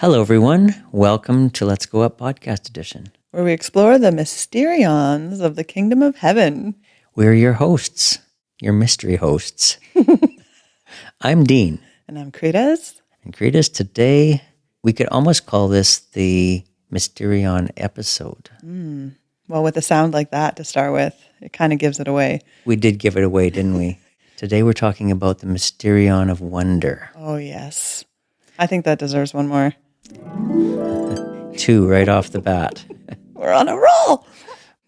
Hello, everyone. Welcome to Let's Go Up Podcast Edition, where we explore the Mysterions of the Kingdom of Heaven. We're your hosts, your mystery hosts. I'm Dean. And I'm Karitas. And Karitas, today we could almost call this the Mysterion episode. Well, with a sound like that to start with, it kind of gives it away. We did give it away, didn't we? Today we're talking about the Mysterion of Wonder. Oh, yes. I think that deserves one more. 2 right off the bat. We're on a roll.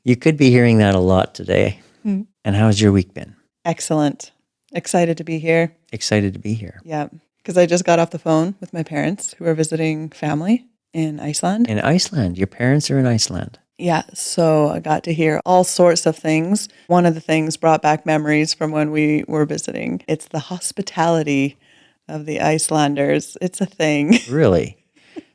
You could be hearing that a lot today. And how's your week been? Excellent. Excited to be here. Excited to be here. Yeah, because I just got off the phone with my parents who are visiting family in Iceland. In Iceland. Your parents are in Iceland. Yeah, so I got to hear all sorts of things. One of the things brought back memories from when we were visiting. It's the hospitality of the Icelanders. It's a thing. Really?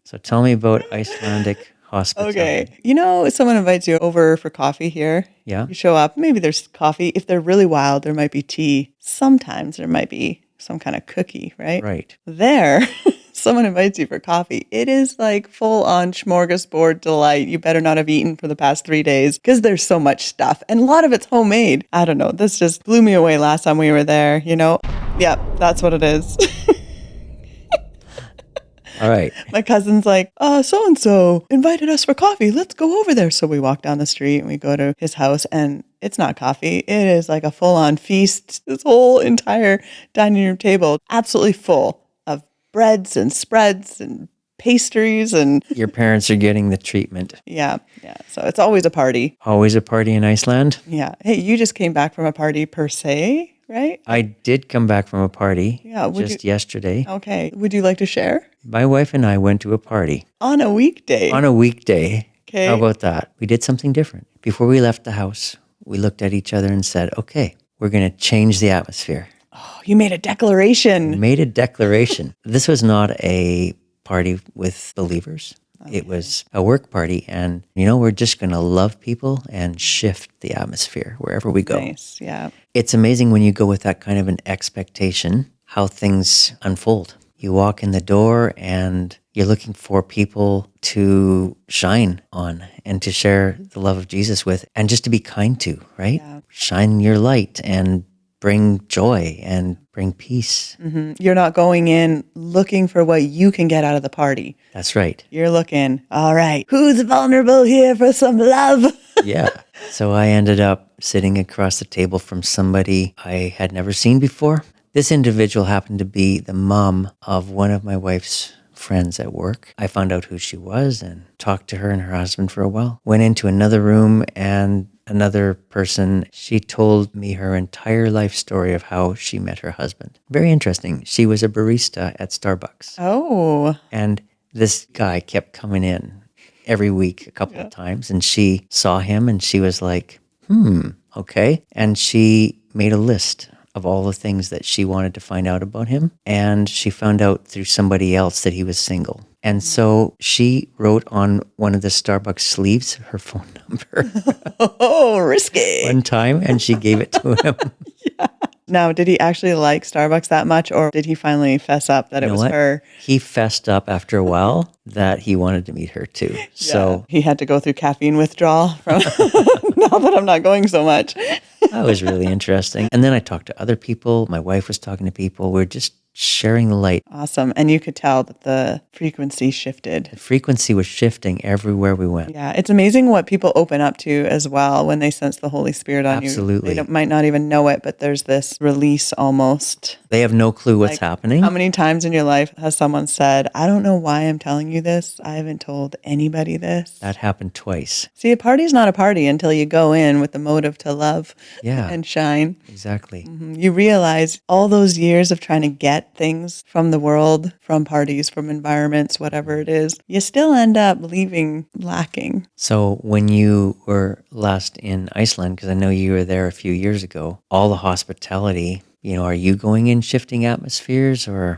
So tell me about Icelandic hospitality. Okay. You know, if someone invites you over for coffee here, Yeah. you show up, maybe there's coffee. If they're really wild, there might be tea. Sometimes there might be some kind of cookie, right? Right. There, someone invites you for coffee. It is like full on smorgasbord delight. You better not have eaten for the past 3 days because there's so much stuff. And a lot of it's homemade. I don't know. This just blew me away last time we were there, you know? Yeah, that's what it is. All right. My cousin's like, so-and-so invited us for coffee. Let's go over there. So we walk down the street and we go to his house, and it's not coffee. It is like a full-on feast. This whole entire dining room table, absolutely full of breads and spreads and pastries. And Your parents are getting the treatment. yeah. So it's always a party. Always a party in Iceland. Yeah. Hey, you just came back from a party per se, right? I did come back from a party yesterday. Okay. Would you like to share? My wife and I went to a party. On a weekday. On a weekday. Okay. How about that? We did something different. Before we left the house, we looked at each other and said, okay, we're going to change the atmosphere. Oh, you made a declaration. We made a declaration. This was not a party with believers. Okay. It was a work party. And, we're just going to love people and shift the atmosphere wherever we go. Nice, yeah. It's amazing when you go with that kind of an expectation, how things unfold. You walk in the door and you're looking for people to shine on and to share the love of Jesus with and just to be kind to, right? Yeah. Shine your light and bring joy and bring peace. Mm-hmm. You're not going in looking for what you can get out of the party. That's right. You're looking, all right, who's vulnerable here for some love? Yeah. So I ended up sitting across the table from somebody I had never seen before. This individual happened to be the mom of one of my wife's friends at work. I found out who she was and talked to her and her husband for a while. Went into another room and another person, she told me her entire life story of how she met her husband. Very interesting. She was a barista at Starbucks. Oh. And this guy kept coming in every week a couple of times, and she saw him and she was like, okay. And she made a list of all the things that she wanted to find out about him. And she found out through somebody else that he was single. And so she wrote on one of the Starbucks sleeves her phone number. Oh, risky. One time, and she gave it to him. Yeah. Now, did he actually like Starbucks that much, or did he finally fess up that it was her? He fessed up after a while that he wanted to meet her too. Yeah. So he had to go through caffeine withdrawal from now that I'm not going so much. That was really interesting. And then I talked to other people. My wife was talking to people. We're just sharing the light. Awesome. And you could tell that the frequency shifted. The frequency was shifting everywhere we went. Yeah. It's amazing what people open up to as well when they sense the Holy Spirit on Absolutely. you. They might not even know it, but there's this release almost. They have no clue what's happening. How many times in your life has someone said, I don't know why I'm telling you this. I haven't told anybody this. That happened twice. See, a party's not a party until you go in with the motive to love and shine. Exactly. Mm-hmm. You realize all those years of trying to get things from the world, from parties, from environments, whatever it is, you still end up leaving lacking. So when you were last in Iceland, because I know you were there a few years ago, all the hospitality, are you going in shifting atmospheres or?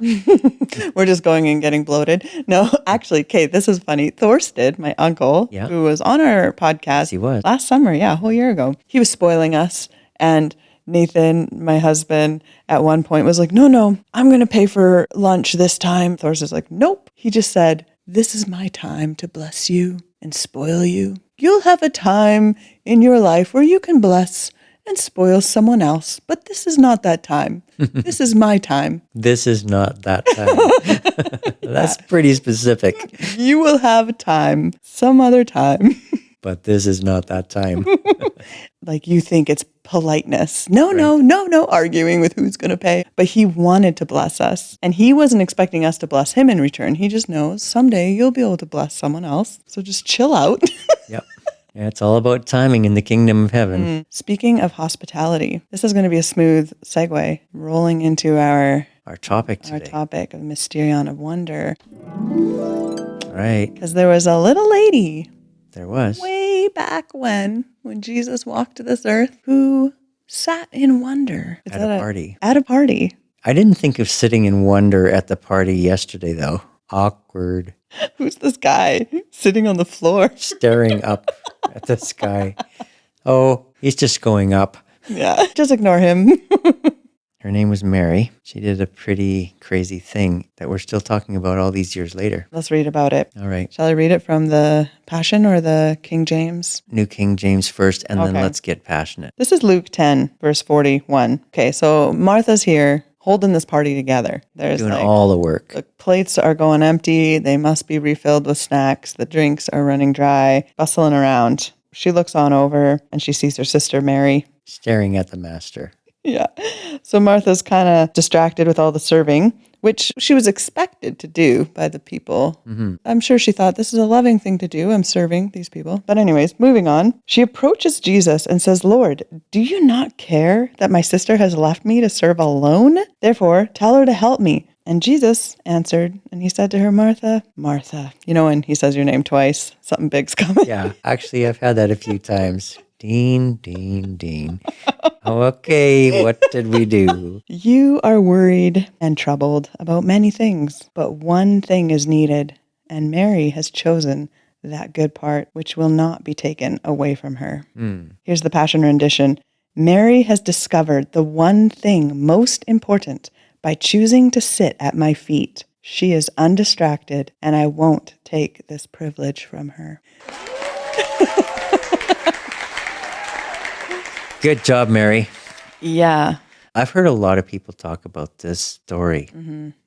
We're just going and getting bloated. No, actually, Kate, this is funny. Thorstead, my uncle, who was on our podcast yes, he was. Last summer, a whole year ago, he was spoiling us. And Nathan, my husband, at one point was like, no, I'm going to pay for lunch this time. Thorstead's like, nope. He just said, This is my time to bless you and spoil you. You'll have a time in your life where you can bless and spoil someone else, but this is not that time. This is my time. This is not that time. That's pretty specific. You will have a time some other time. But this is not that time. Like you think it's politeness. No, arguing with who's going to pay. But he wanted to bless us. And he wasn't expecting us to bless him in return. He just knows someday you'll be able to bless someone else. So just chill out. Yep. Yeah, it's all about timing in the kingdom of heaven. Speaking of hospitality, this is going to be a smooth segue rolling into our Our topic of Mysterion of wonder. All right. Because there was a little lady There was. way back when Jesus walked this earth, who sat in wonder. At a party. At a party. I didn't think of sitting in wonder at the party yesterday, though. Awkward. Who's this guy sitting on the floor? Staring up at the sky. Oh, he's just going up. Yeah, just ignore him. Her name was Mary. She did a pretty crazy thing that we're still talking about all these years later. Let's read about it. All right. Shall I read it from the Passion or the King James? New King James first, and then Okay. let's get passionate. This is Luke 10, verse 41. Okay, so Martha's here holding this party together. There's Doing all the work. the plates are going empty. They must be refilled with snacks. The drinks are running dry, bustling around. She looks on over and she sees her sister Mary. Staring at the master. Yeah. So Martha's kind of distracted with all the serving, which she was expected to do by the people. I'm sure she thought, this is a loving thing to do. I'm serving these people. But anyways, moving on. She approaches Jesus and says, Lord, do you not care that my sister has left me to serve alone? Therefore, tell her to help me. And Jesus answered, and he said to her, Martha, Martha. You know when he says your name twice, something big's coming. Yeah, actually, I've had that a few times. Dean, Dean, Dean. Okay, what did we do? You are worried and troubled about many things, but one thing is needed, and Mary has chosen that good part, which will not be taken away from her. Here's the Passion rendition. Mary has discovered the one thing most important by choosing to sit at my feet. She is undistracted, and I won't take this privilege from her. Good job, Mary. Yeah. I've heard a lot of people talk about this story.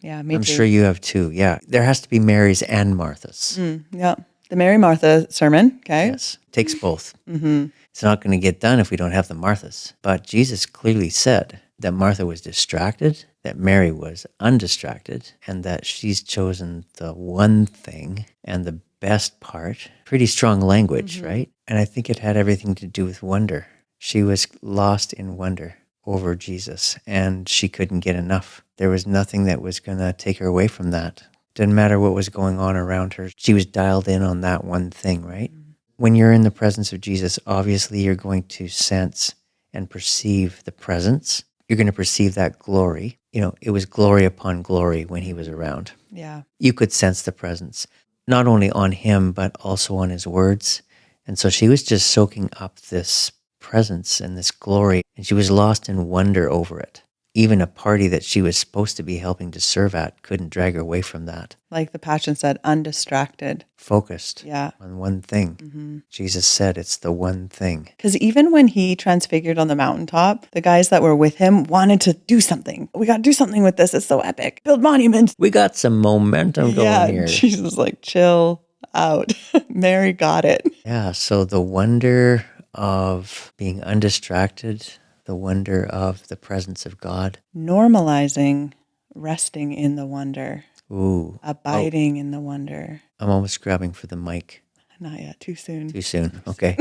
Yeah, me I'm too. sure you have too. Yeah, there has to be Mary's and Martha's. Yeah. The Mary Martha sermon, okay? Yes, takes both. It's not going to get done if we don't have the Marthas. But Jesus clearly said that Martha was distracted, that Mary was undistracted, and that she's chosen the one thing and the best part. Pretty strong language, right? And I think it had everything to do with wonder. She was lost in wonder over Jesus, and she couldn't get enough. There was nothing that was going to take her away from that. Didn't matter what was going on around her. She was dialed in on that one thing, right? When you're in the presence of Jesus, obviously you're going to sense and perceive the presence. You're going to perceive that glory. You know, it was glory upon glory when he was around. Yeah. You could sense the presence, not only on him, but also on his words. And so she was just soaking up this presence and this glory, and she was lost in wonder over it. Even a party that she was supposed to be helping to serve at couldn't drag her away from that. Like the Passion said, undistracted. Focused Yeah. on one thing. Jesus said it's the one thing. Because even when he transfigured on the mountaintop, the guys that were with him wanted to do something. We got to do something with this. It's so epic. Build monuments. We got some momentum going here. Jesus was like, chill out. Mary got it. Yeah, so the wonder of being undistracted, the wonder of the presence of God. Normalizing, resting in the wonder, Ooh, abiding in the wonder. I'm almost grabbing for the mic. Not yet, too soon. Too soon. Okay.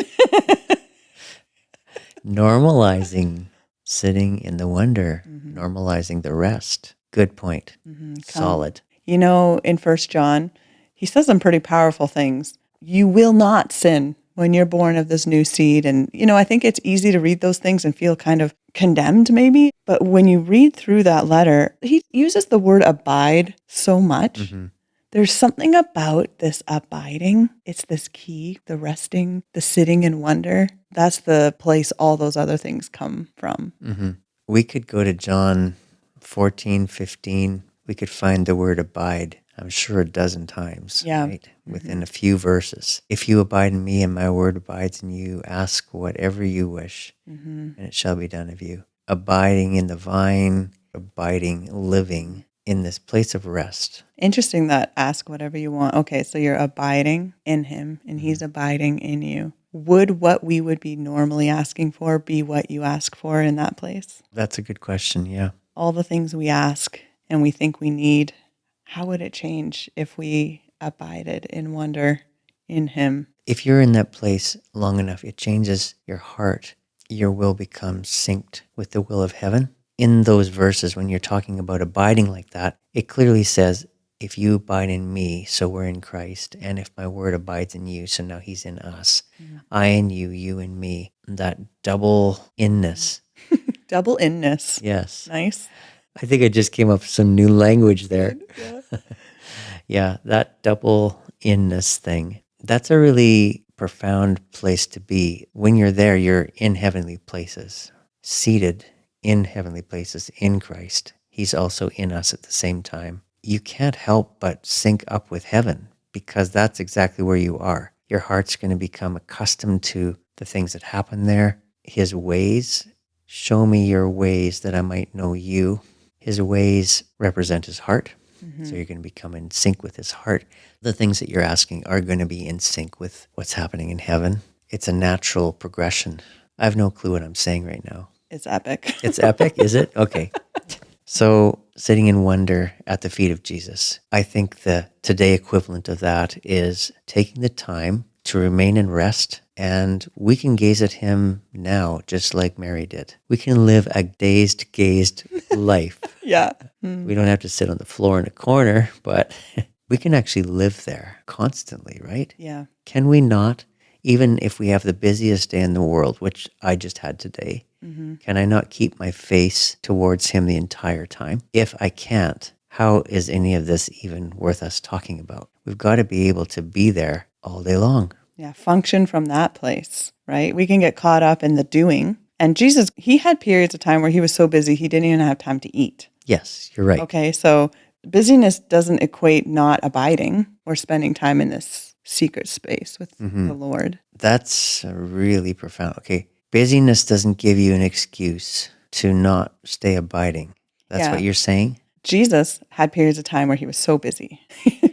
Normalizing sitting in the wonder, normalizing the rest. Good point. Solid. You know, in 1 John, he says some pretty powerful things. You will not sin when you're born of this new seed. And, you know, I think it's easy to read those things and feel kind of condemned maybe. But when you read through that letter, he uses the word abide so much. There's something about this abiding. It's this key, the resting, the sitting in wonder. That's the place all those other things come from. We could go to John 14, 15. We could find the word abide. I'm sure a dozen times, Yeah. right? Within a few verses. If you abide in me and my word abides in you, ask whatever you wish, and it shall be done of you. Abiding in the vine, abiding, living in this place of rest. Interesting that ask whatever you want. Okay, so you're abiding in him and he's abiding in you. Would what we would be normally asking for be what you ask for in that place? That's a good question, yeah. All the things we ask and we think we need, how would it change if we abided in wonder in him? If you're in that place long enough, it changes your heart. Your will becomes synced with the will of heaven. In those verses, when you're talking about abiding like that, it clearly says, if you abide in me, so we're in Christ, and if my word abides in you, so now he's in us. I in you, you in me. That double inness. Double inness. Yes. Nice. I think I just came up with some new language there. Yeah. Yeah, that double inness thing. That's a really profound place to be. When you're there, you're in heavenly places, seated in heavenly places in Christ. He's also in us at the same time. You can't help but sync up with heaven because that's exactly where you are. Your heart's going to become accustomed to the things that happen there. His ways, show me your ways that I might know you. His ways represent his heart. So you're going to become in sync with his heart. The things that you're asking are going to be in sync with what's happening in heaven. It's a natural progression. I have no clue what I'm saying right now. It's epic. It's epic, is it? Okay. So sitting in wonder at the feet of Jesus. I think the today equivalent of that is taking the time to remain in rest, and we can gaze at him now just like Mary did. We can live a dazed, gazed life. Yeah. We don't have to sit on the floor in a corner, but we can actually live there constantly, right? Yeah. Can we not? Even if we have the busiest day in the world, which I just had today, can I not keep my face towards him the entire time? If I can't, how is any of this even worth us talking about? We've got to be able to be there all day long. Yeah. Function from that place, right? We can get caught up in the doing. And Jesus, he had periods of time where he was so busy, he didn't even have time to eat. Yes, you're right. Okay. So busyness doesn't equate not abiding or spending time in this secret space with the Lord. That's really profound. Okay. Busyness doesn't give you an excuse to not stay abiding. That's what you're saying? Jesus had periods of time where he was so busy,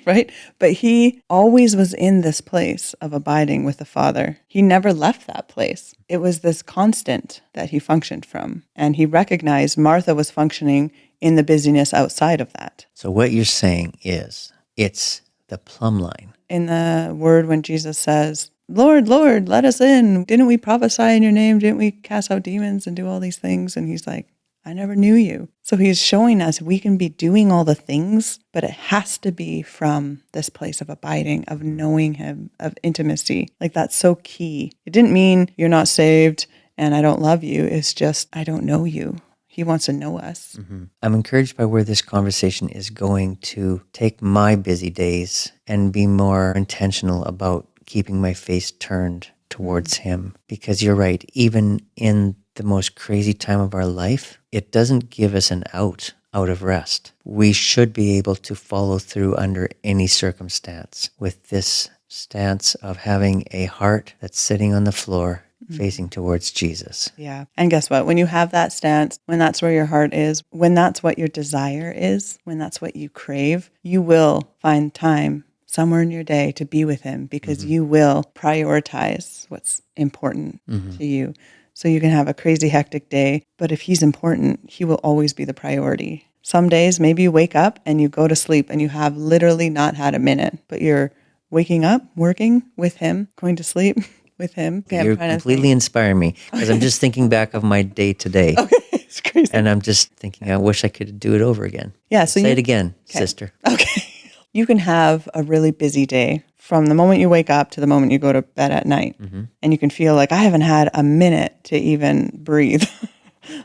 right? But he always was in this place of abiding with the Father. He never left that place. It was this constant that he functioned from. And he recognized Martha was functioning in the busyness outside of that. So what you're saying is it's the plumb line. In the word when Jesus says, Lord, Lord, let us in. Didn't we prophesy in your name? Didn't we cast out demons and do all these things? And he's like, I never knew you. So he's showing us we can be doing all the things, but it has to be from this place of abiding, of knowing him, of intimacy. Like that's so key. It didn't mean you're not saved and I don't love you. It's just, I don't know you. He wants to know us. I'm encouraged by where this conversation is going to take my busy days and be more intentional about keeping my face turned towards him. Because you're right, even in the most crazy time of our life, it doesn't give us an out of rest. We should be able to follow through under any circumstance with this stance of having a heart that's sitting on the floor facing towards Jesus. Yeah. And guess what? When you have that stance, when that's where your heart is, when that's what your desire is, when that's what you crave, you will find time somewhere in your day to be with him because you will prioritize what's important to you. So you can have a crazy hectic day, but if he's important, he will always be the priority. Some days, maybe you wake up and you go to sleep and you have literally not had a minute, but you're waking up, working with him, going to sleep with him. Okay, You're completely inspiring me because I'm just thinking back of my day today. Okay, it's crazy. And I'm just thinking, I wish I could do it over again. Yeah, so Say it again, sister. Okay. You can have a really busy day from the moment you wake up to the moment you go to bed at night. And you can feel like I haven't had a minute to even breathe,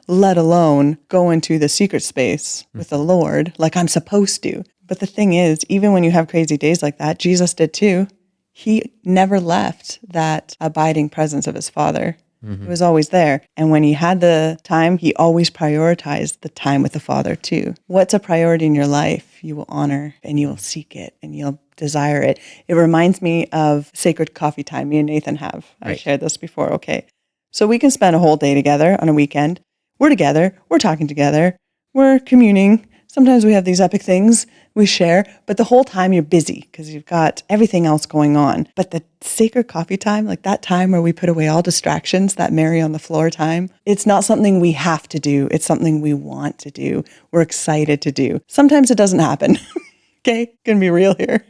let alone go into the secret space with the Lord like I'm supposed to. But the thing is, even when you have crazy days like that, Jesus did too. He never left that abiding presence of his Father. It was always there. And when he had the time, he always prioritized the time with the Father too. What's a priority in your life? You will honor and you'll seek it and you'll desire it. It reminds me of sacred coffee time me and Nathan have. I shared this before. Okay. So we can spend a whole day together on a weekend. We're together. We're talking together. We're communing. Sometimes we have these epic things we share, but the whole time you're busy because you've got everything else going on. But the sacred coffee time, like that time where we put away all distractions, that Mary on the floor time, it's not something we have to do. It's something we want to do. We're excited to do. Sometimes it doesn't happen. Okay, gonna be real here.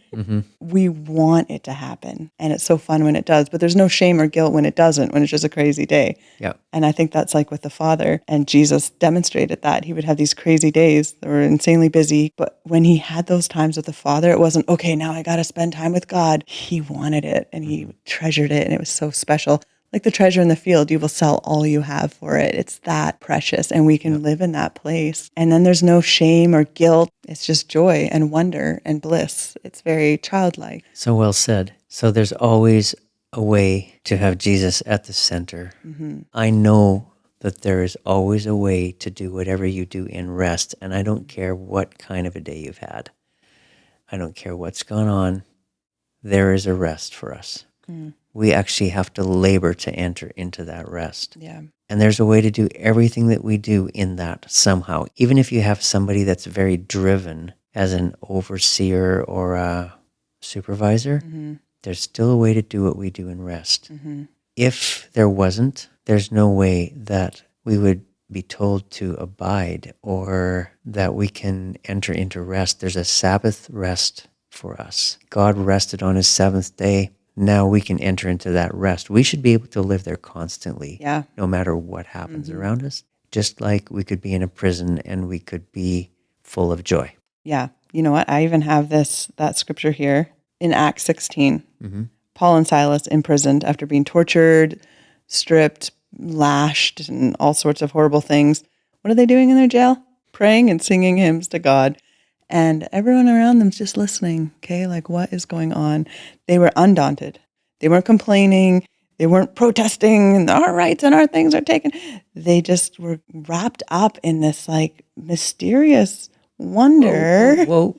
We want it to happen. And it's so fun when it does, but there's no shame or guilt when it doesn't, when it's just a crazy day. Yeah. And I think that's like with the Father. And Jesus demonstrated that. He would have these crazy days that were insanely busy. But when he had those times with the Father, it wasn't, okay, now I got to spend time with God. He wanted it and he treasured it. And it was so special. Like the treasure in the field, you will sell all you have for it. It's that precious and we can live in that place. And then there's no shame or guilt. It's just joy and wonder and bliss. It's very childlike. So well said. So there's always a way to have Jesus at the center. I know that there is always a way to do whatever you do in rest. And I don't care what kind of a day you've had. I don't care what's gone on. There is a rest for us. We actually have to labor to enter into that rest. Yeah. And there's a way to do everything that we do in that somehow. Even if you have somebody that's very driven as an overseer or a supervisor, there's still a way to do what we do in rest. If there wasn't, there's no way that we would be told to abide or that we can enter into rest. There's a Sabbath rest for us. God rested on his seventh day. Now we can enter into that rest. We should be able to live there constantly, no matter what happens around us. Just like we could be in a prison and we could be full of joy. Yeah. You know what? I even have that scripture here in Acts 16. Paul and Silas imprisoned after being tortured, stripped, lashed, and all sorts of horrible things. What are they doing in their jail? Praying and singing hymns to God. And everyone around them's just listening, okay? Like, what is going on? They were undaunted. They weren't complaining. They weren't protesting, and our rights and our things are taken. They just were wrapped up in this, like, mysterious wonder. Whoa.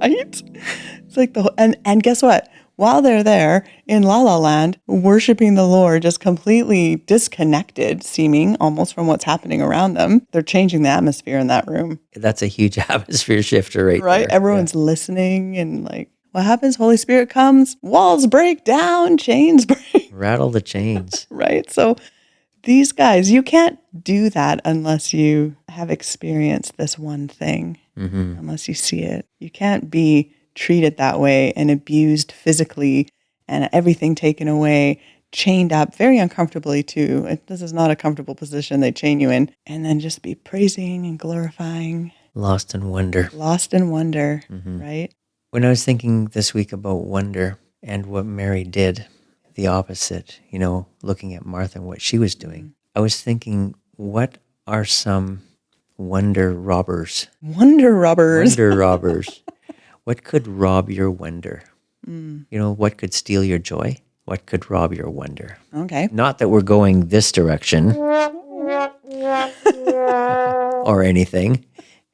Right? It's like and guess what? While they're there in La La Land, worshiping the Lord, just completely disconnected, seeming almost from what's happening around them, they're changing the atmosphere in that room. That's a huge atmosphere shifter right there. Everyone's listening and like, what happens? Holy Spirit comes, walls break down, chains break. Rattle the chains. Right? So these guys, you can't do that unless you have experienced this one thing, unless you see it. You can't be treated that way and abused physically and everything taken away, chained up very uncomfortably too. This is not a comfortable position they chain you in. And then just be praising and glorifying. Lost in wonder. Right? When I was thinking this week about wonder and what Mary did, the opposite, looking at Martha and what she was doing, I was thinking, what are some wonder robbers? Wonder robbers. What could rob your wonder? What could steal your joy? What could rob your wonder? Okay. Not that we're going this direction or anything,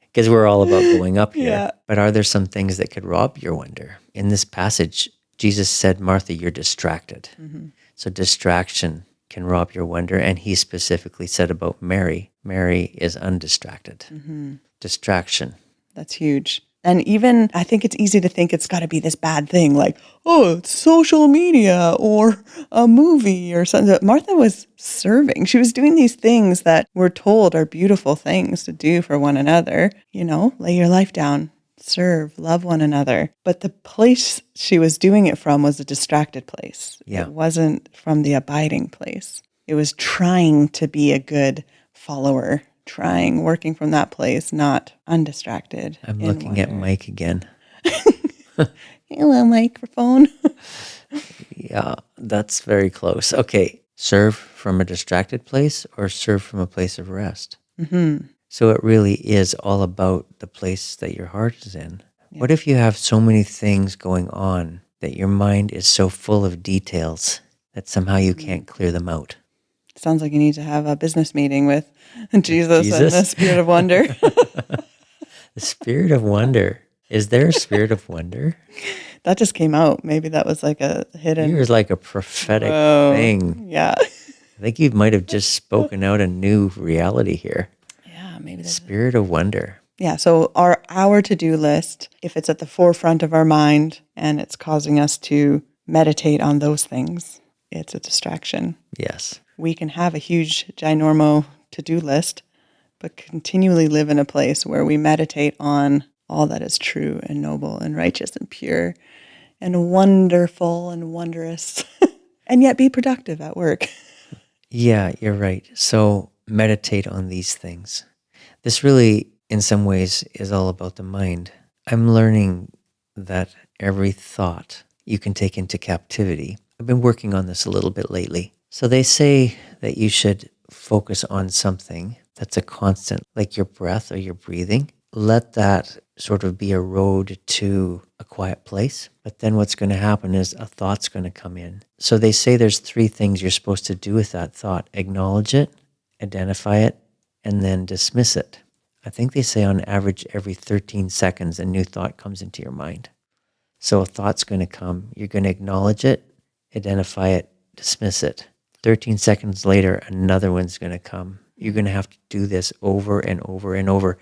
because we're all about going up here. Yeah. But are there some things that could rob your wonder? In this passage, Jesus said, Martha, you're distracted. So distraction can rob your wonder. And he specifically said about Mary is undistracted. Distraction. That's huge. And even, I think it's easy to think it's got to be this bad thing, like, oh, it's social media or a movie or something. But Martha was serving. She was doing these things that we're told are beautiful things to do for one another. Lay your life down, serve, love one another. But the place she was doing it from was a distracted place. Yeah. It wasn't from the abiding place. It was trying to be a good follower. Working from that place, not undistracted. I'm looking at Mike again. Hello, microphone. Yeah, that's very close. Okay, serve from a distracted place or serve from a place of rest? So it really is all about the place that your heart is in. Yeah. What if you have so many things going on that your mind is so full of details that somehow you can't clear them out. Sounds like you need to have a business meeting with Jesus and the Jesus? spirit of wonder. The spirit of wonder. Is there a spirit of wonder? That just came out. Maybe that was like a hidden. Yours like a prophetic Whoa. thing. Yeah. I think you might have just spoken out a new reality here. Yeah, maybe that's Spirit of wonder. Yeah, so our to-do list, if it's at the forefront of our mind and it's causing us to meditate on those things, it's a distraction. Yes. We can have a huge, ginormo to-do list, but continually live in a place where we meditate on all that is true and noble and righteous and pure and wonderful and wondrous, and yet be productive at work. Yeah, you're right. So meditate on these things. This really, in some ways, is all about the mind. I'm learning that every thought you can take into captivity. I've been working on this a little bit lately. So they say that you should focus on something that's a constant, like your breath or your breathing. Let that sort of be a road to a quiet place. But then what's going to happen is a thought's going to come in. So they say there's 3 things you're supposed to do with that thought. Acknowledge it, identify it, and then dismiss it. I think they say on average every 13 seconds a new thought comes into your mind. So a thought's going to come. You're going to acknowledge it, identify it, dismiss it. 13 seconds later, another one's going to come. You're going to have to do this over and over and over.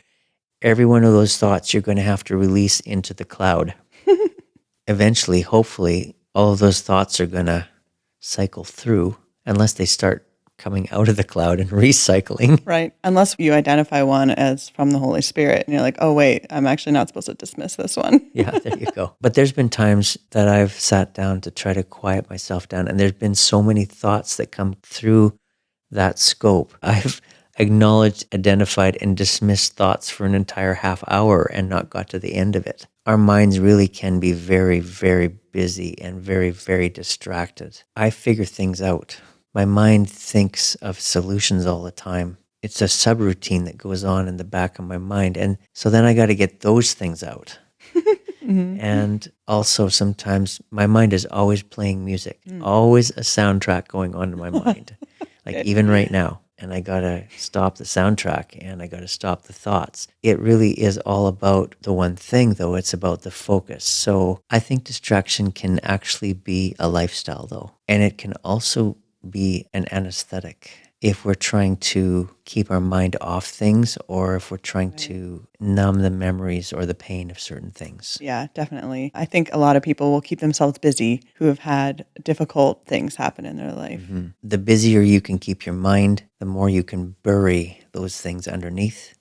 Every one of those thoughts you're going to have to release into the cloud. Eventually, hopefully, all of those thoughts are going to cycle through unless they start coming out of the cloud and recycling. Right. Unless you identify one as from the Holy Spirit and you're like, oh, wait, I'm actually not supposed to dismiss this one. Yeah, there you go. But there's been times that I've sat down to try to quiet myself down, and there's been so many thoughts that come through that scope. I've acknowledged, identified, and dismissed thoughts for an entire half hour and not got to the end of it. Our minds really can be very, very busy and very, very distracted. I figure things out. My mind thinks of solutions all the time. It's a subroutine that goes on in the back of my mind. And so then I got to get those things out. Mm-hmm. And also sometimes my mind is always playing music, always a soundtrack going on in my mind. Like even right now. And I got to stop the soundtrack and I got to stop the thoughts. It really is all about the one thing, though. It's about the focus. So I think distraction can actually be a lifestyle, though. And it can also be an anesthetic if we're trying to keep our mind off things or if we're trying to numb the memories or the pain of certain things. Yeah, definitely. I think a lot of people will keep themselves busy who have had difficult things happen in their life. Mm-hmm. The busier you can keep your mind, the more you can bury those things underneath,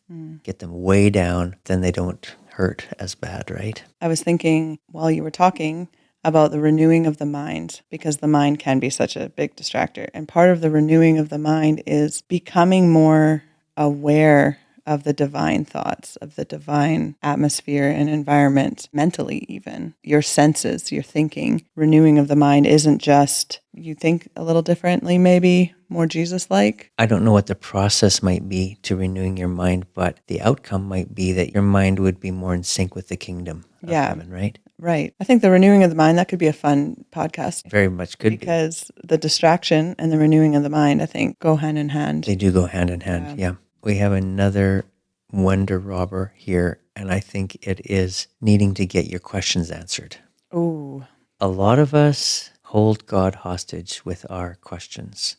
get them way down, then they don't hurt as bad, right? I was thinking while you were talking about the renewing of the mind, because the mind can be such a big distractor. And part of the renewing of the mind is becoming more aware of the divine thoughts, of the divine atmosphere and environment, mentally even. Your senses, your thinking. Renewing of the mind isn't just you think a little differently, maybe more Jesus-like. I don't know what the process might be to renewing your mind, but the outcome might be that your mind would be more in sync with the kingdom of heaven, right? Right. I think the renewing of the mind, that could be a fun podcast. Very much could be. Because the distraction and the renewing of the mind, I think, go hand in hand. They do go hand in hand, yeah. We have another wonder robber here, and I think it is needing to get your questions answered. Ooh. A lot of us hold God hostage with our questions.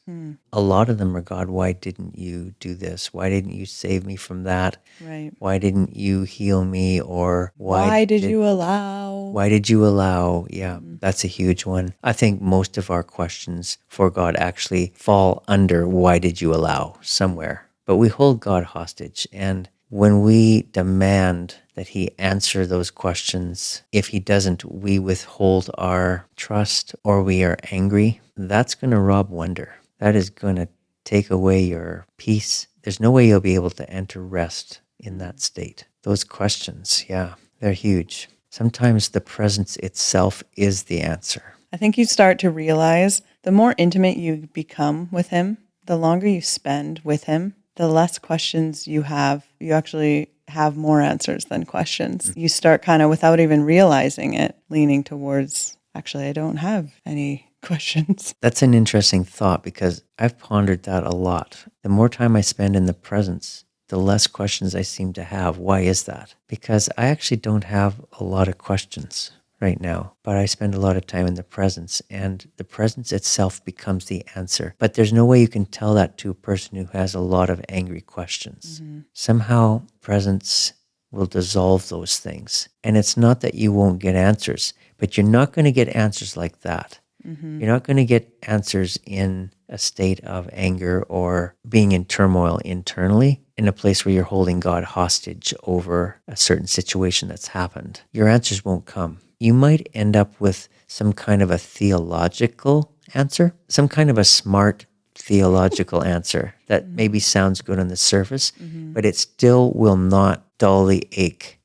A lot of them are, God, why didn't you do this? Why didn't you save me from that? Right. Why didn't you heal me? Or why did you allow? Why did you allow? Yeah, that's a huge one. I think most of our questions for God actually fall under why did you allow somewhere. But we hold God hostage, and when we demand that he answer those questions, if he doesn't, we withhold our trust or we are angry, that's going to rob wonder. That is going to take away your peace. There's no way you'll be able to enter rest in that state. Those questions, yeah, they're huge. Sometimes the presence itself is the answer. I think you start to realize the more intimate you become with him, the longer you spend with him, the less questions you have. You actually have more answers than questions. You start kind of, without even realizing it, leaning towards, actually, I don't have any questions. That's an interesting thought because I've pondered that a lot. The more time I spend in the presence, the less questions I seem to have. Why is that? Because I actually don't have a lot of questions right now, but I spend a lot of time in the presence, and the presence itself becomes the answer. But there's no way you can tell that to a person who has a lot of angry questions. Somehow presence will dissolve those things. And it's not that you won't get answers, but you're not going to get answers like that. You're not going to get answers in a state of anger or being in turmoil internally, in a place where you're holding God hostage over a certain situation that's happened. Your answers won't come. You might end up with some kind of a theological answer, some kind of a smart theological answer that maybe sounds good on the surface, but it still will not dull the ache.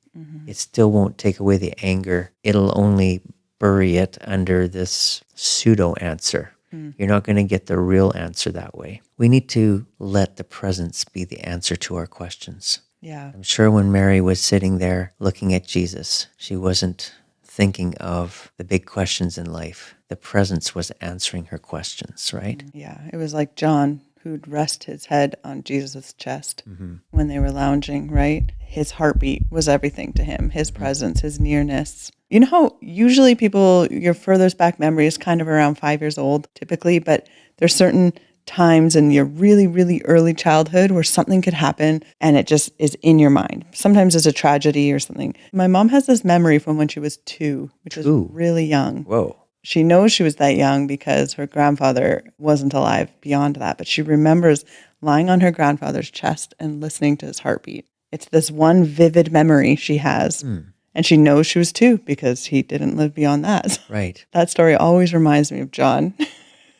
It still won't take away the anger. It'll only bury it under this pseudo answer. You're not going to get the real answer that way. We need to let the presence be the answer to our questions. Yeah. I'm sure when Mary was sitting there looking at Jesus, she wasn't thinking of the big questions in life. The presence was answering her questions, right? Yeah. It was like John, who'd rest his head on Jesus' chest when they were lounging, right? His heartbeat was everything to him, his presence, his nearness. You know how usually people, your furthest back memory is kind of around 5 years old, typically, but there's certain times in your really, really early childhood where something could happen and it just is in your mind. Sometimes it's a tragedy or something. My mom has this memory from when she was 2, which was really young. Whoa. She knows she was that young because her grandfather wasn't alive beyond that, but she remembers lying on her grandfather's chest and listening to his heartbeat. It's this one vivid memory she has. And she knows she was 2 because he didn't live beyond that. Right. That story always reminds me of John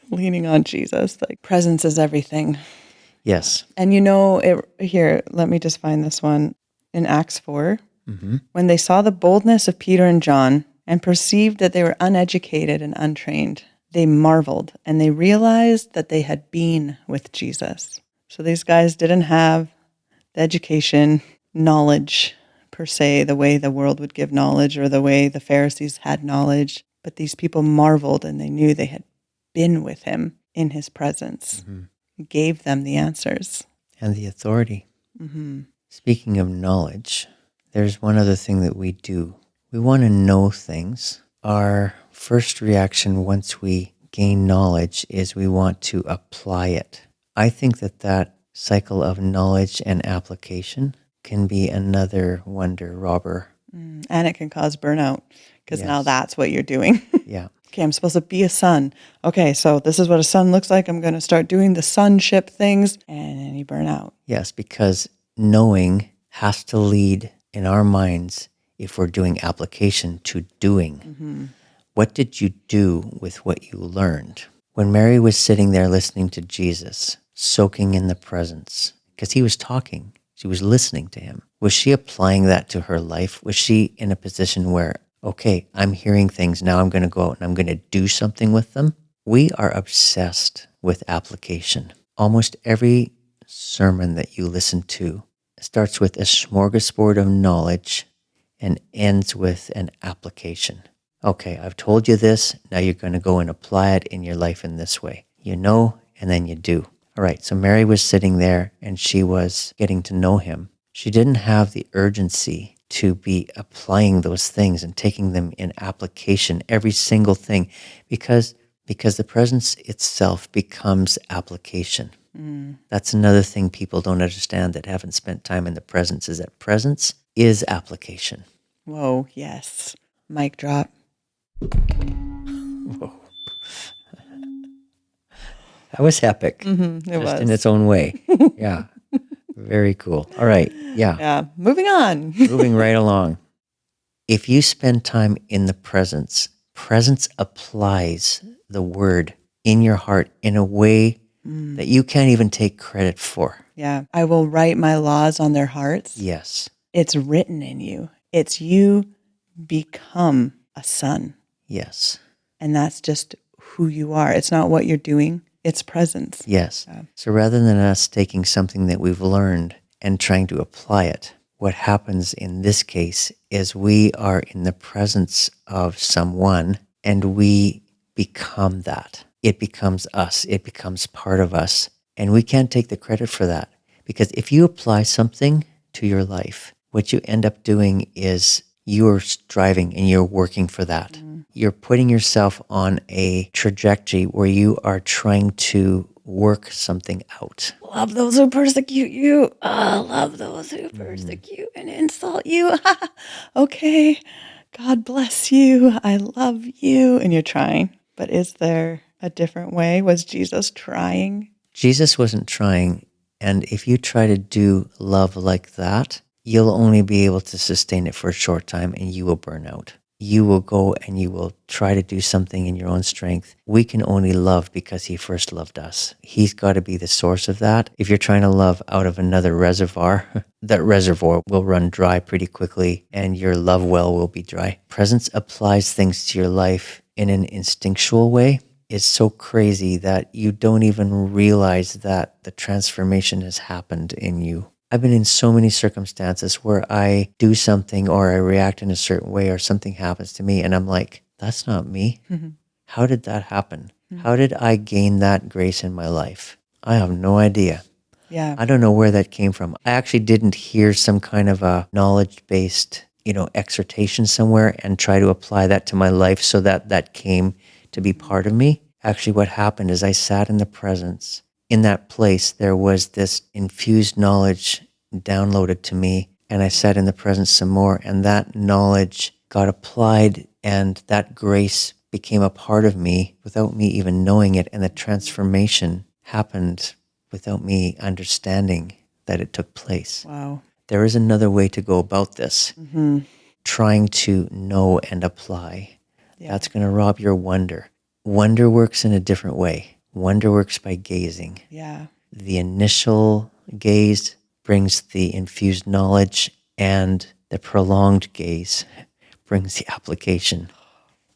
leaning on Jesus. Like, presence is everything. Yes. And you know, here, let me just find this one. In Acts 4, when they saw the boldness of Peter and John and perceived that they were uneducated and untrained, they marveled and they realized that they had been with Jesus. So these guys didn't have the education, knowledge, per se, the way the world would give knowledge or the way the Pharisees had knowledge. But these people marveled and they knew they had been with him in his presence. He gave them the answers. And the authority. Speaking of knowledge, there's one other thing that we do. We want to know things. Our first reaction once we gain knowledge is we want to apply it. I think that cycle of knowledge and application can be another wonder robber. And it can cause burnout because now that's what you're doing. Yeah. Okay, I'm supposed to be a son. Okay, so this is what a son looks like. I'm going to start doing the sonship things, and then you burn out. Yes, because knowing has to lead in our minds, if we're doing application, to doing. What did you do with what you learned? When Mary was sitting there listening to Jesus, soaking in the presence, because he was talking, she was listening to him. Was she applying that to her life? Was she in a position where, okay, I'm hearing things, now I'm going to go out and I'm going to do something with them? We are obsessed with application. Almost every sermon that you listen to starts with a smorgasbord of knowledge and ends with an application. Okay, I've told you this, now you're going to go and apply it in your life in this way. You know, and then you do. All right, so Mary was sitting there and she was getting to know him. She didn't have the urgency to be applying those things and taking them in application, every single thing, because the presence itself becomes application. That's another thing people don't understand that haven't spent time in the presence, is that presence is application. Whoa, yes. Mic drop. Whoa. That was epic. It just was. in its own way. Yeah. Very cool. All right. Yeah. Yeah, moving on. Moving right along. If you spend time in the presence applies the word in your heart in a way that you can't even take credit for. Yeah, I will write my laws on their hearts. Yes. It's written in you. It's you become a son. Yes. And that's just who you are. It's not what you're doing. It's presence. Yes. So rather than us taking something that we've learned and trying to apply it, what happens in this case is we are in the presence of someone and we become that. It becomes us. It becomes part of us. And we can't take the credit for that. Because if you apply something to your life, what you end up doing is you're striving and you're working for that. You're putting yourself on a trajectory where you are trying to work something out. Love those who persecute you. Love those who persecute and insult you. Okay. God bless you. I love you. And you're trying. But is there a different way? Was Jesus trying? Jesus wasn't trying. And if you try to do love like that, you'll only be able to sustain it for a short time and you will burn out. You will go and you will try to do something in your own strength. We can only love because he first loved us. He's got to be the source of that. If you're trying to love out of another reservoir, that reservoir will run dry pretty quickly and your love well will be dry. Presence applies things to your life in an instinctual way. It's so crazy that you don't even realize that the transformation has happened in you. I've been in so many circumstances where I do something or I react in a certain way or something happens to me and I'm like, that's not me. How did that happen? How did I gain that grace in my life? I have no idea. Yeah. I don't know where that came from. I actually didn't hear some kind of a knowledge-based, exhortation somewhere and try to apply that to my life so that that came to be part of me. Actually, what happened is I sat in the presence. In that place, there was this infused knowledge downloaded to me, and I sat in the presence some more, and that knowledge got applied, and that grace became a part of me without me even knowing it, and the transformation happened without me understanding that it took place. Wow. There is another way to go about this, trying to know and apply. Yeah. That's going to rob your wonder. Wonder works in a different way. Wonder works by gazing. Yeah. The initial gaze brings the infused knowledge, and the prolonged gaze brings the application.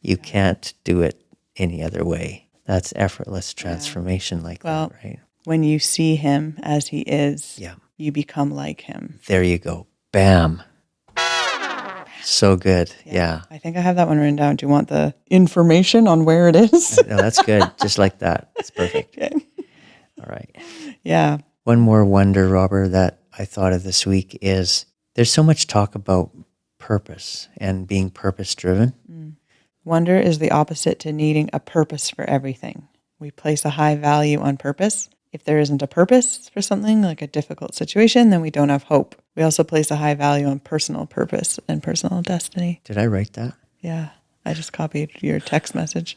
You can't do it any other way. That's effortless transformation like that, right? When you see him as he is, Yeah. you become like him. There you go. Bam. So good. Yeah. I think I have that one written down. Do you want the information on where it is? No, that's good. Just like that. It's perfect. Okay. All right. Yeah. One more wonder, Robert, that I thought of this week is there's so much talk about purpose and being purpose-driven. Wonder is the opposite to needing a purpose for everything. We place a high value on purpose. If there isn't a purpose for something like a difficult situation, then we don't have hope. We also place a high value on personal purpose and personal destiny. Did I write that? Yeah, I just copied your text message.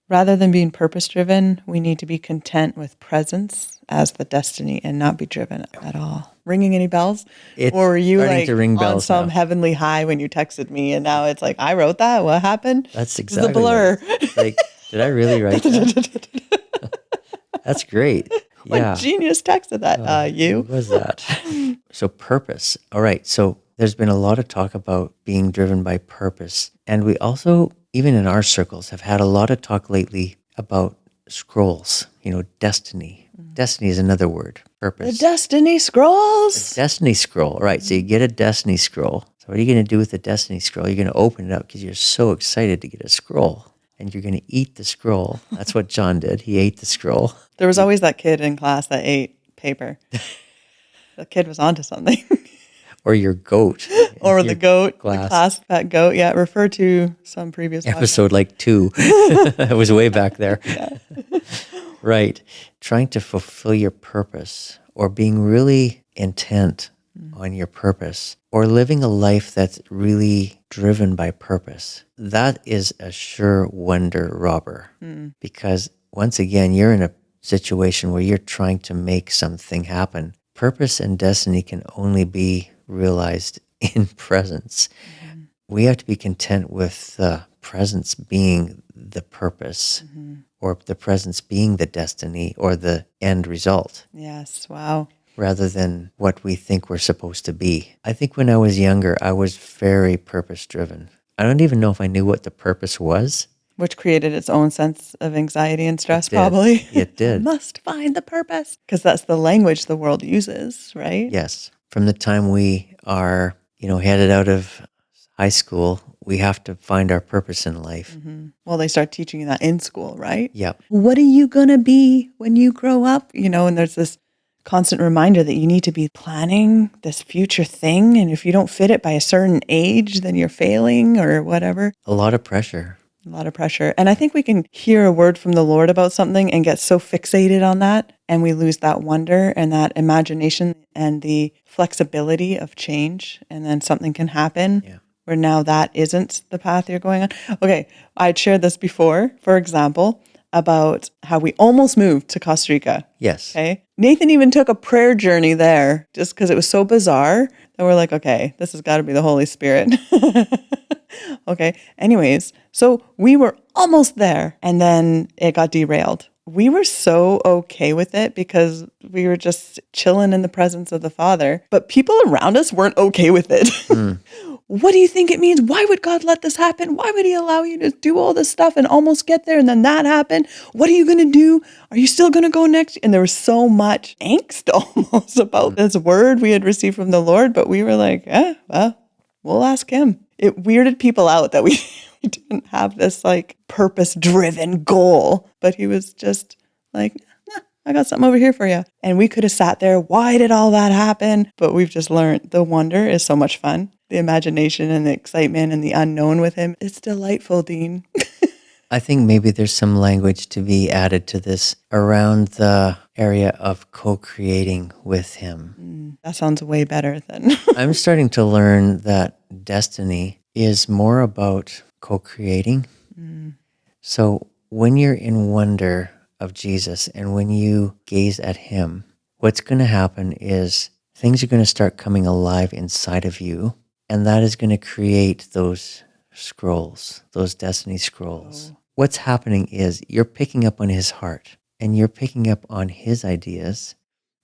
Rather than being purpose-driven, we need to be content with presence as the destiny and not be driven at all. Ringing any bells? Or were you starting like to ring on bells some now. heavenly high when you texted me and now it's like, I wrote that? What happened? That's It's exactly a blur. Like, did I really write that? That's great. Yeah. What genius texted that? You? What was that? So purpose. All right. So there's been a lot of talk about being driven by purpose. And we also, even in our circles, have had a lot of talk lately about scrolls, destiny. Destiny is another word. Purpose. The destiny scrolls. Destiny scroll. Right. So you get a destiny scroll. So what are you going to do with the destiny scroll? You're going to open it up because you're so excited to get a scroll. And you're going to eat the scroll. That's what John did. He ate the scroll. There was always that kid in class that ate paper. The kid was onto something. Or your goat. Or the goat, glass. the class pet goat. Yeah, refer to some previous Episode like 2. It was way back there. Right. Trying to fulfill your purpose or being really intent on your purpose or living a life that's really driven by purpose. That is a sure wonder robber because once again, you're in a situation where you're trying to make something happen. Purpose and destiny can only be realized in presence. We have to be content with the presence being the purpose or the presence being the destiny or the end result. Yes, wow. Rather than what we think we're supposed to be. I think when I was younger, I was very purpose-driven. I don't even know if I knew what the purpose was. Which created its own sense of anxiety and stress, It did. probably. It did. Must find the purpose. Because that's the language the world uses, right? Yes. From the time we are, headed out of high school, we have to find our purpose in life. Well, they start teaching you that in school, right? Yep. What are you going to be when you grow up? And there's this constant reminder that you need to be planning this future thing. And if you don't fit it by a certain age, then you're failing or whatever. A lot of pressure. A lot of pressure. And I think we can hear a word from the Lord about something and get so fixated on that. And we lose that wonder and that imagination and the flexibility of change. And then something can happen where now that isn't the path you're going on. Okay, I'd shared this before, for example, about how we almost moved to Costa Rica. Yes. Okay. Nathan even took a prayer journey there just because it was so bizarre that we're like, okay, this has got to be the Holy Spirit. Okay. Anyways, so we were almost there and then it got derailed. We were so okay with it because we were just chilling in the presence of the Father, but people around us weren't okay with it. What do you think it means? Why would God let this happen? Why would he allow you to do all this stuff and almost get there and then that happened? What are you going to do? Are you still going to go next? And there was so much angst almost about this word we had received from the Lord, but we were like, well, we'll ask him. It weirded people out that we didn't have this like purpose-driven goal, but he was just like, I got something over here for you. And we could have sat there. Why did all that happen? But we've just learned the wonder is so much fun. The imagination and the excitement and the unknown with him. It's delightful, Dean. I think maybe there's some language to be added to this around the area of co-creating with him. That sounds way better than... I'm starting to learn that destiny is more about co-creating. So when you're in wonder of Jesus and when you gaze at him, what's going to happen is things are going to start coming alive inside of you, and that is going to create those scrolls, those destiny scrolls. What's happening is you're picking up on his heart and you're picking up on his ideas,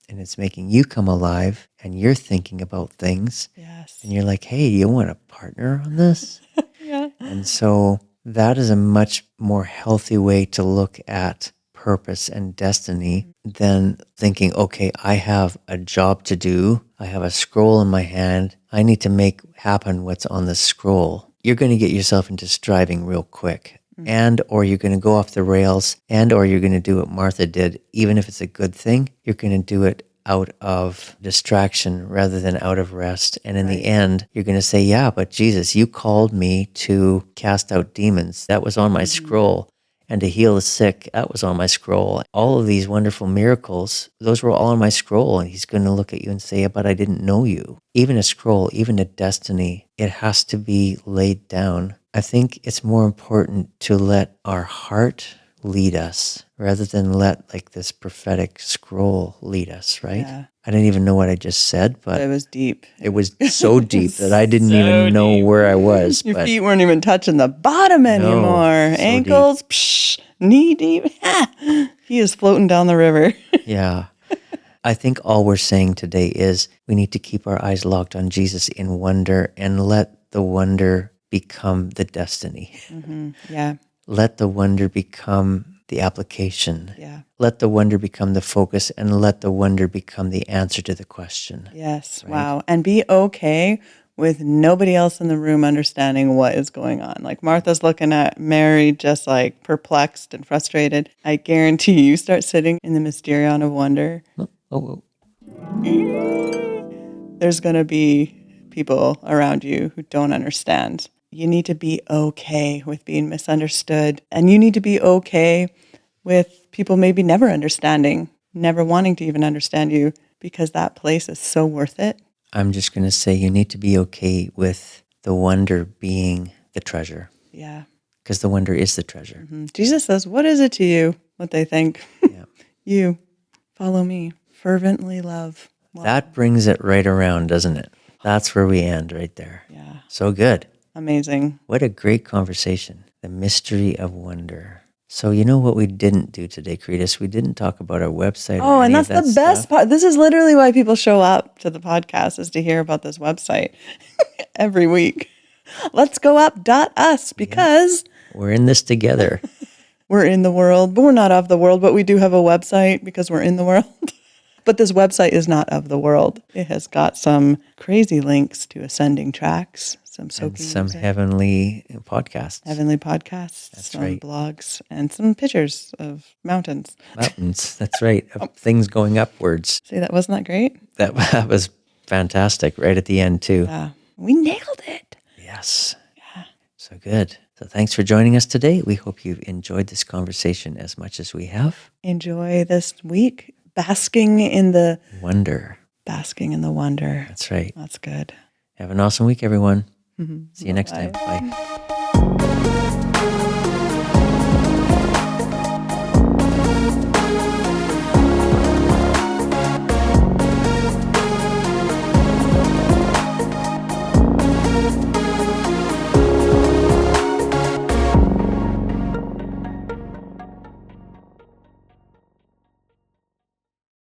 and it's making you come alive and you're thinking about things. Yes. And you're like, hey, do you want a partner on this? Yeah. And so that is a much more healthy way to look at purpose and destiny than thinking, okay, I have a job to do. I have a scroll in my hand. I need to make happen what's on the scroll. You're going to get yourself into striving real quick. And or you're going to go off the rails, and or you're going to do what Martha did. Even if it's a good thing, you're going to do it out of distraction rather than out of rest. And in the end, you're going to say, yeah, but Jesus, you called me to cast out demons. That was on my scroll. And to heal the sick, that was on my scroll. All of these wonderful miracles, those were all on my scroll. And he's going to look at you and say, yeah, but I didn't know you. Even a scroll, even a destiny, it has to be laid down. I think it's more important to let our heart lead us rather than let like this prophetic scroll lead us, right? Yeah. I didn't even know what I just said, but It was deep. it was so deep that I didn't even know where I was. Your feet weren't even touching the bottom anymore. so Ankles, knee deep. He is floating down the river. Yeah. I think all we're saying today is we need to keep our eyes locked on Jesus in wonder and let the wonder become the destiny. Yeah. Let the wonder become the application. Yeah. Let the wonder become the focus, and let the wonder become the answer to the question. Yes. Right? Wow. And be okay with nobody else in the room understanding what is going on. Like Martha's looking at Mary just like perplexed and frustrated. I guarantee you start sitting in the Mysterion of wonder. Oh. There's going to be people around you who don't understand. You need to be okay with being misunderstood. And you need to be okay with people maybe never understanding, never wanting to even understand you, because that place is so worth it. I'm just going to say you need to be okay with the wonder being the treasure. Yeah. Because the wonder is the treasure. Jesus says, what is it to you? What they think. Yeah. You follow me. Fervently love. Wow. That brings it right around, doesn't it? That's where we end right there. Yeah. So good. Amazing. What a great conversation. The mystery of wonder. So you know what we didn't do today, Karitas? We didn't talk about our website. Oh, and that's the best stuff. part. This is literally why people show up to the podcast, is to hear about this website every week. Let's go up.us because we're in this together. We're in the world, but we're not of the world, but we do have a website because we're in the world. But this website is not of the world. It has got some crazy links to ascending tracks, some and soaking some music, heavenly podcasts. heavenly podcasts, That's some right. blogs, and some pictures of mountains. Mountains. That's right. Of things going upwards. See, wasn't that great? That was fantastic right at the end, too. Yeah, we nailed it. Yes. So good. So thanks for joining us today. We hope you've enjoyed this conversation as much as we have. Enjoy this week, basking in the Wonder. wonder. That's right. That's good. Have an awesome week, everyone. See you next time. Bye. Bye.